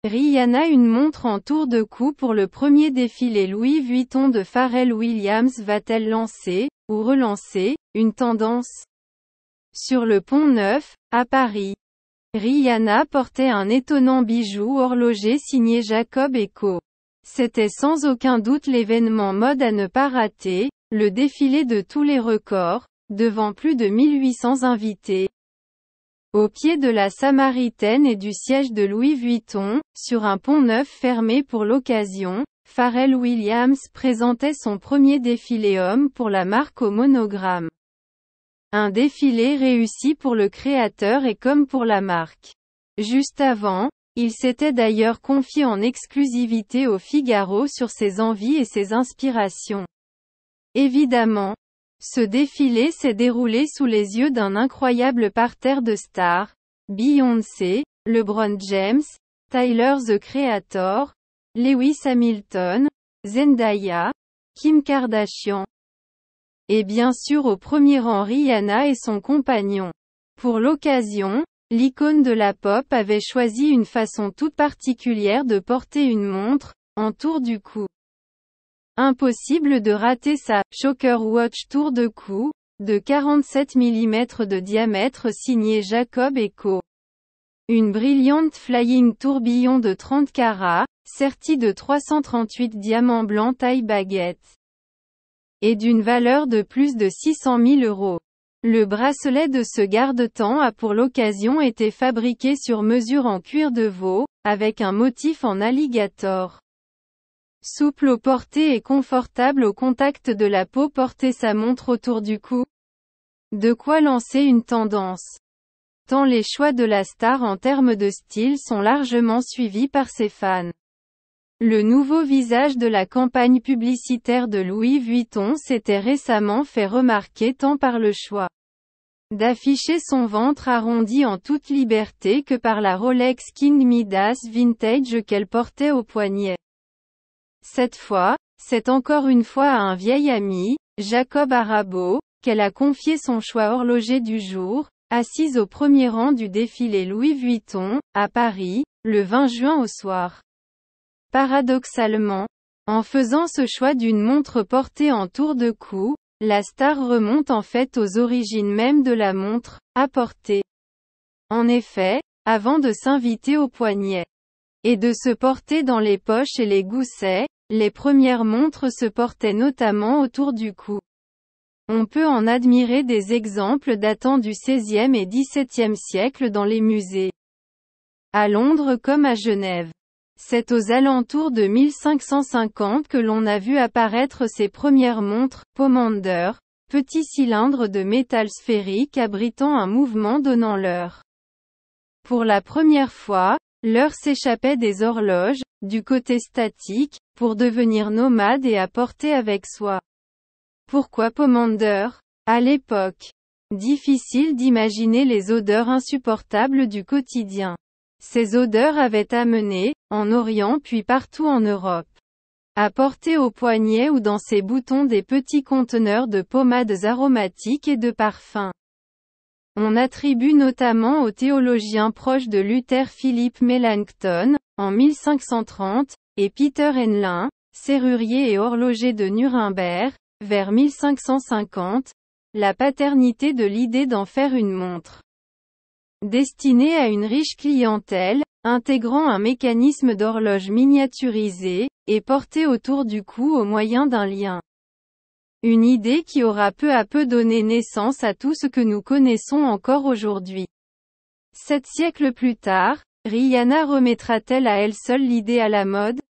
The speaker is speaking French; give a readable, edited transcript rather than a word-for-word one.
Rihanna une montre en tour de cou pour le premier défilé Louis Vuitton de Pharrell Williams va-t-elle lancer, ou relancer, une tendance? Sur le Pont-Neuf, à Paris. Rihanna portait un étonnant bijou horloger signé Jacob & Co. C'était sans aucun doute l'événement mode à ne pas rater, le défilé de tous les records, devant plus de 1800 invités. Au pied de la Samaritaine et du siège de Louis Vuitton, sur un pont neuf fermé pour l'occasion, Pharrell Williams présentait son premier défilé homme pour la marque au monogramme. Un défilé réussi pour le créateur et comme pour la marque. Juste avant, il s'était d'ailleurs confié en exclusivité au Figaro sur ses envies et ses inspirations. Évidemment, ce défilé s'est déroulé sous les yeux d'un incroyable parterre de stars, Beyoncé, LeBron James, Tyler the Creator, Lewis Hamilton, Zendaya, Kim Kardashian. Et bien sûr au premier rang Rihanna et son compagnon. Pour l'occasion, l'icône de la pop avait choisi une façon toute particulière de porter une montre, en tour du cou. Impossible de rater sa Choker Watch tour de cou, de 47 mm de diamètre signée Jacob & Co. Une brillante flying tourbillon de 30 carats, sertie de 338 diamants blancs taille baguette. Et d'une valeur de plus de 600 000 €. Le bracelet de ce garde-temps a pour l'occasion été fabriqué sur mesure en cuir de veau, avec un motif en alligator. Souple au porté et confortable au contact de la peau, porter sa montre autour du cou. De quoi lancer une tendance. Tant les choix de la star en termes de style sont largement suivis par ses fans. Le nouveau visage de la campagne publicitaire de Louis Vuitton s'était récemment fait remarquer tant par le choix d'afficher son ventre arrondi en toute liberté que par la Rolex King Midas Vintage qu'elle portait au poignet. Cette fois, c'est encore une fois à un vieil ami, Jacob Arabo, qu'elle a confié son choix horloger du jour, assise au premier rang du défilé Louis Vuitton, à Paris, le 20 juin au soir. Paradoxalement, en faisant ce choix d'une montre portée en tour de cou, la star remonte en fait aux origines même de la montre, à porter. En effet, avant de s'inviter au poignet et de se porter dans les poches et les goussets, les premières montres se portaient notamment autour du cou. On peut en admirer des exemples datant du XVIe et XVIIe siècle dans les musées. À Londres comme à Genève. C'est aux alentours de 1550 que l'on a vu apparaître ces premières montres, Pomander, petits cylindres de métal sphérique abritant un mouvement donnant l'heure. Pour la première fois, l'heure s'échappait des horloges, du côté statique, pour devenir nomade et à porter avec soi. Pourquoi Pomander? À l'époque, difficile d'imaginer les odeurs insupportables du quotidien. Ces odeurs avaient amené, en Orient puis partout en Europe, à porter au poignet ou dans ses boutons des petits conteneurs de pommades aromatiques et de parfums. On attribue notamment au théologien proche de Luther Philippe Melanchthon, en 1530, et Peter Henlein, serrurier et horloger de Nuremberg, vers 1550, la paternité de l'idée d'en faire une montre destinée à une riche clientèle, intégrant un mécanisme d'horloge miniaturisé, et portée autour du cou au moyen d'un lien. Une idée qui aura peu à peu donné naissance à tout ce que nous connaissons encore aujourd'hui. 7 siècles plus tard, Rihanna remettra-t-elle à elle seule l'idée à la mode?